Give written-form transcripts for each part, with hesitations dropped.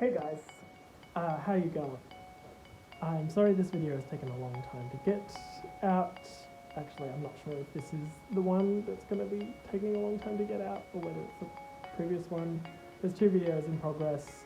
Hey guys, how you going? I'm sorry this video has taken a long time to get out. Actually, I'm not sure if this is the one that's going to be taking a long time to get out or whether it's the previous one. There's two videos in progress.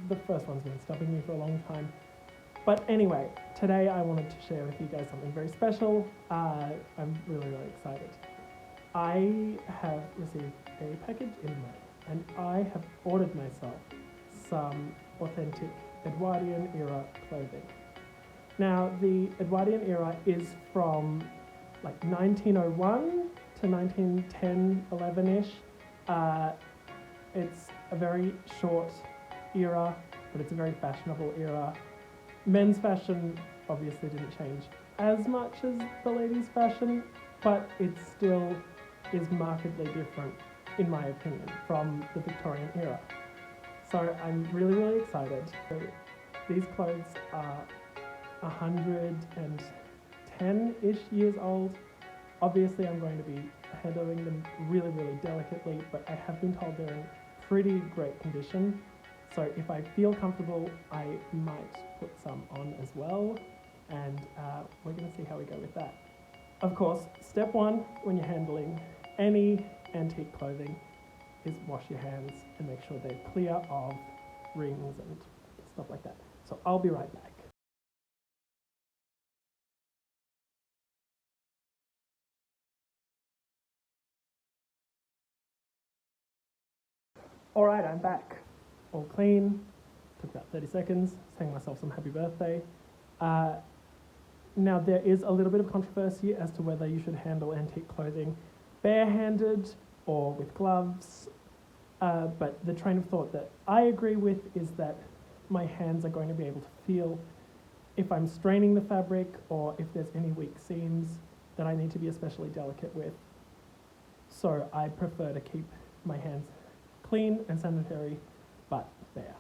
The first one's been stopping me for a long time. But anyway, today I wanted to share with you guys something very special. I'm really excited. I have received a package in the mail and I have ordered myself some authentic Edwardian era clothing. Now, the Edwardian era is from like 1901 to 1910, 11-ish. It's a very short era, but it's a very fashionable era. Men's fashion obviously didn't change as much as the ladies' fashion, but it still is markedly different, in my opinion, from the Victorian era. So I'm really excited. So these clothes are 110-ish years old. Obviously I'm going to be handling them really delicately, but I have been told they're in pretty great condition. So if I feel comfortable, I might put some on as well, and we're going to see how we go with that. Of course, step one when you're handling any antique clothing is wash your hands and make sure they're clear of rings and stuff like that. So I'll be right back. Alright, I'm back. All clean. Took about 30 seconds, sang myself some happy birthday. Now there is a little bit of controversy as to whether you should handle antique clothing barehanded or with gloves. But the train of thought that I agree with is that my hands are going to be able to feel if I'm straining the fabric or if there's any weak seams that I need to be especially delicate with. So I prefer to keep my hands clean and sanitary, but bare.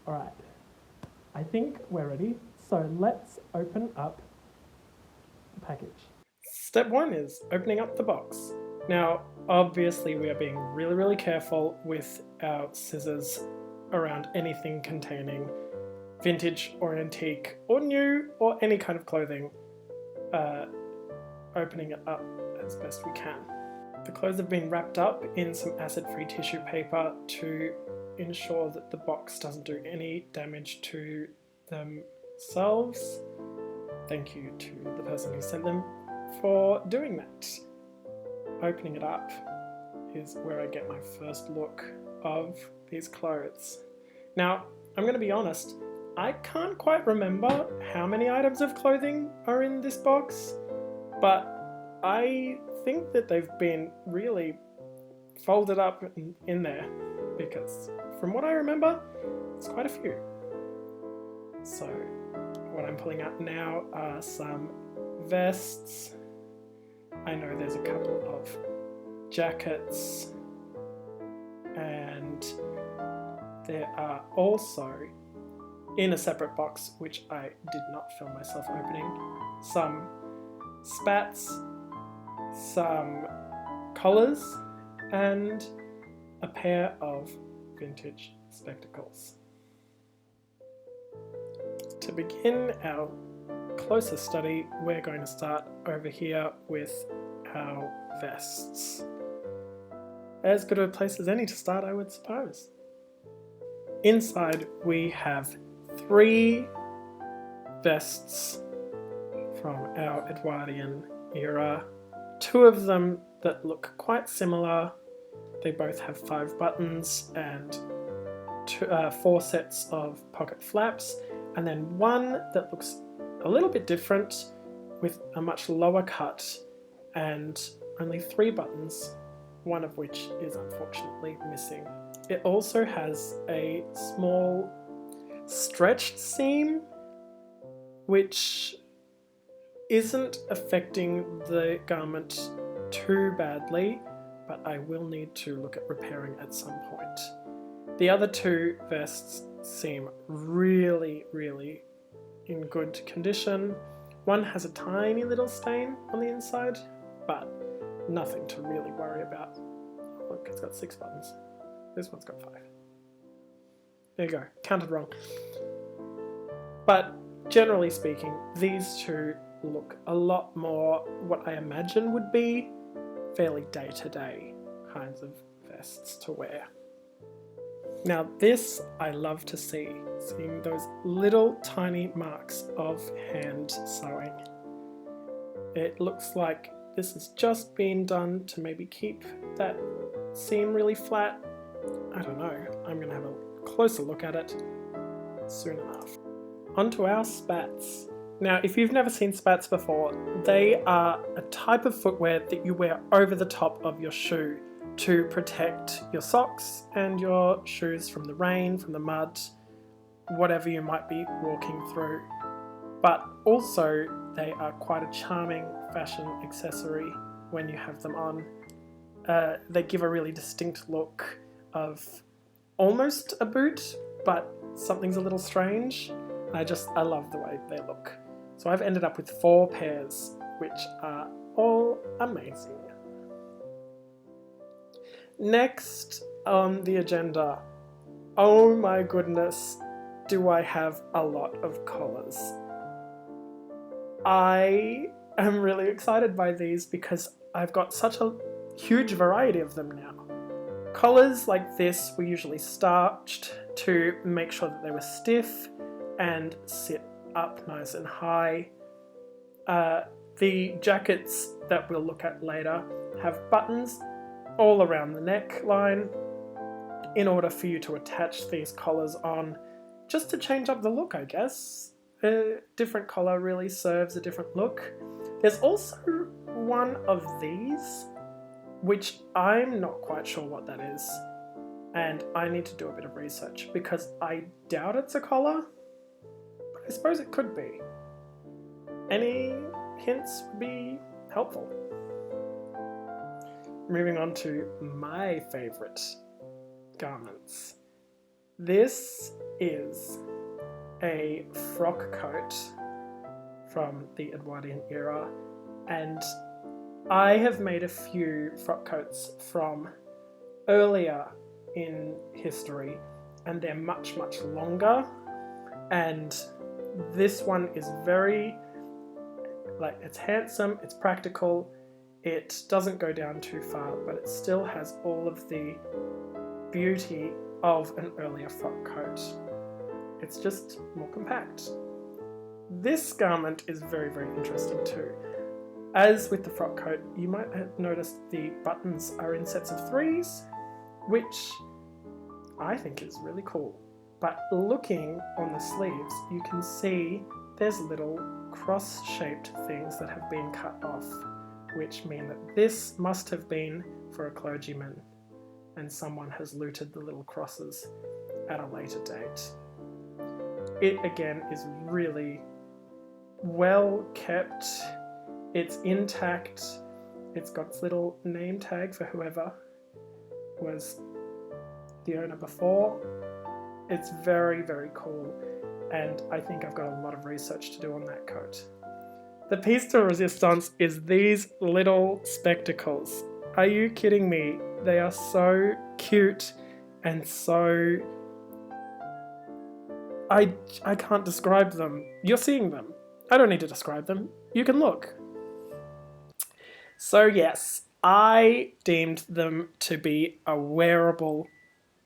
All right, I think we're ready. So let's open up the package. Step one is opening up the box. Now, obviously we are being really careful with our scissors around anything containing vintage or antique or new or any kind of clothing, opening it up as best we can. The clothes have been wrapped up in some acid-free tissue paper to ensure that the box doesn't do any damage to themselves. Thank you to the person who sent them for doing that. Opening it up is where I get my first look of these clothes. Now, I'm going to be honest, I can't quite remember how many items of clothing are in this box, but I think that they've been really folded up in there, because from what I remember, it's quite a few. So what I'm pulling out now are some vests. I know there's a couple of jackets, and there are also, in a separate box, which I did not film myself opening, some spats, some collars, and a pair of vintage spectacles. To begin our closer study, we're going to start over here with our vests. As good a place as any to start, I would suppose. Inside we have 3 vests from our Edwardian era. 2 of them that look quite similar. They both have 5 buttons and 4 sets of pocket flaps, and then one that looks a little bit different with a much lower cut and only 3 buttons, one of which is unfortunately missing. It also has a small stretched seam which isn't affecting the garment too badly, but I will need to look at repairing at some point. The other 2 vests seem really in good condition. One has a tiny little stain on the inside, but nothing to really worry about. Look, it's got 6 buttons. This one's got 5. There you go, counted wrong. But generally speaking, these two look a lot more what I imagine would be fairly day-to-day kinds of vests to wear. Now this I love to see, seeing those little tiny marks of hand sewing. It looks like this has just been done to maybe keep that seam really flat. I don't know, I'm going to have a closer look at it soon enough. Onto our spats. Now if you've never seen spats before, they are a type of footwear that you wear over the top of your shoe to protect your socks and your shoes from the rain, from the mud, whatever you might be walking through. But also they are quite a charming fashion accessory when you have them on. They give a really distinct look of almost a boot, but something's a little strange. I love the way they look. So I've ended up with 4 pairs, which are all amazing. Next on the agenda, oh my goodness, do I have a lot of collars. I am really excited by these because I've got such a huge variety of them now. Collars like this were usually starched to make sure that they were stiff and sit up nice and high. The jackets that we'll look at later have buttons all around the neckline in order for you to attach these collars on, just to change up the look, I guess. A different collar really serves a different look. There's also one of these, which I'm not quite sure what that is, and I need to do a bit of research because I doubt it's a collar, but I suppose it could be. Any hints would be helpful. Moving on to my favourite garments. This is a frock coat from the Edwardian era, and I have made a few frock coats from earlier in history, and they're much longer, and this one is very, it's handsome, it's practical, it doesn't go down too far, but it still has all of the beauty of an earlier frock coat. It's just more compact. This garment is very interesting too. As with the frock coat, you might have noticed the buttons are in sets of 3s, which I think is really cool. But looking on the sleeves, you can see there's little cross-shaped things that have been cut off, which mean that this must have been for a clergyman, and someone has looted the little crosses at a later date. It again is really well kept, it's intact, it's got its little name tag for whoever was the owner before. It's very cool, and I think I've got a lot of research to do on that coat. The piece de resistance is these little spectacles. Are you kidding me? They are so cute and so... I can't describe them. You're seeing them. I don't need to describe them. You can look. So yes, I deemed them to be a wearable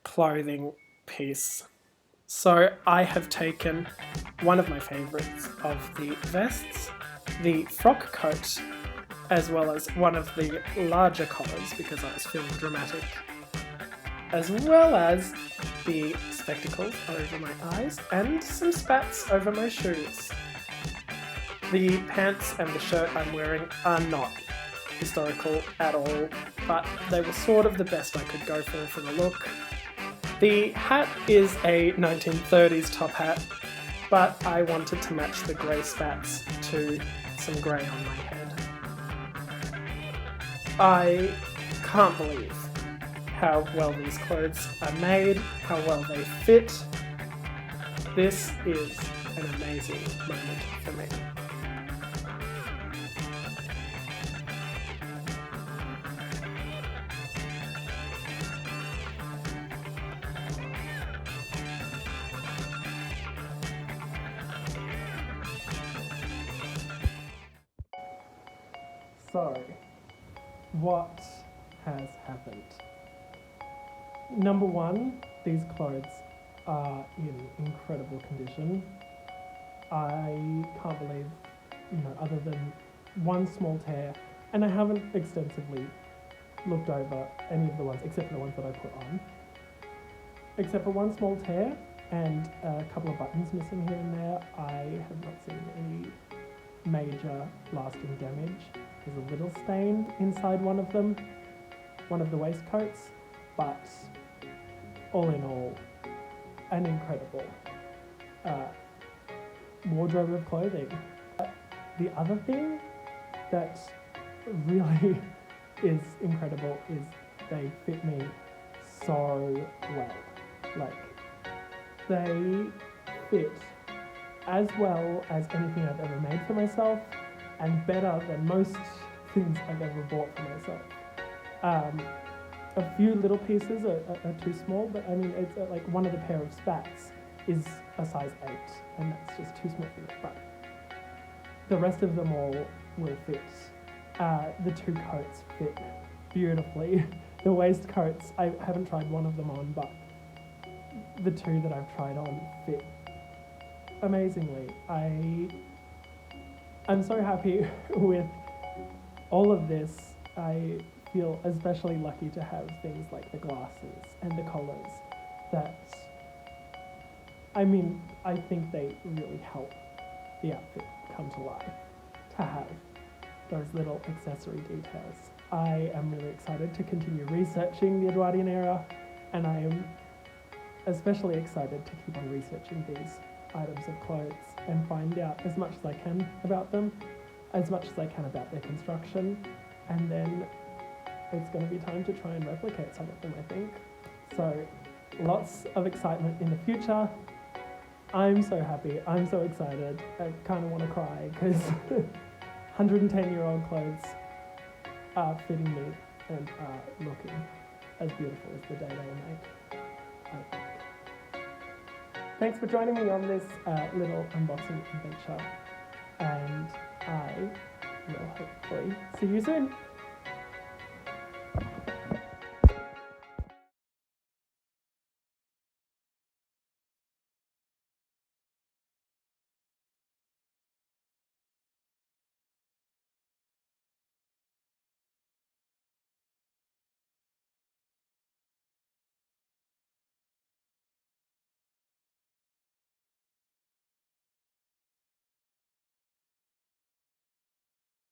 clothing piece. So I have taken one of my favourites of the vests, the frock coat, as well as one of the larger collars because I was feeling dramatic, as well as the spectacles over my eyes and some spats over my shoes. The pants and the shirt I'm wearing are not historical at all, but they were sort of the best I could go for the look. The hat is a 1930s top hat, but I wanted to match the grey spats to some grey on my head. I can't believe how well these clothes are made, how well they fit. This is an amazing moment for me. So, what has happened? Number one, these clothes are in incredible condition. I can't believe, other than one small tear, and I haven't extensively looked over any of the ones except for the ones that I put on. Except for one small tear and a couple of buttons missing here and there, I have not seen any major lasting damage. There's a little stain inside one of them, one of the waistcoats, but all in all, an incredible wardrobe of clothing. The other thing that really is incredible is they fit me so well. Like, they fit as well as anything I've ever made for myself, and better than most things I've ever bought for myself. A few little pieces are too small, but I mean, it's like one of the pair of spats is a size 8, and that's just too small for me. But the rest of them all will fit. The 2 coats fit beautifully. The waistcoats, I haven't tried one of them on, but the 2 that I've tried on fit amazingly. I'm so happy with all of this. I feel especially lucky to have things like the glasses and the collars that, I mean, I think they really help the outfit come to life, to have those little accessory details. I am really excited to continue researching the Edwardian era, and I am especially excited to keep on researching these items of clothes and find out as much as I can about them, as much as I can about their construction, and then it's going to be time to try and replicate some of them, I think. So lots of excitement in the future. I'm so happy, I'm so excited. I kind of want to cry because 110-year-old clothes are fitting me and are looking as beautiful as the day they were made, I think. Thanks for joining me on this little unboxing adventure, and I will hopefully see you soon.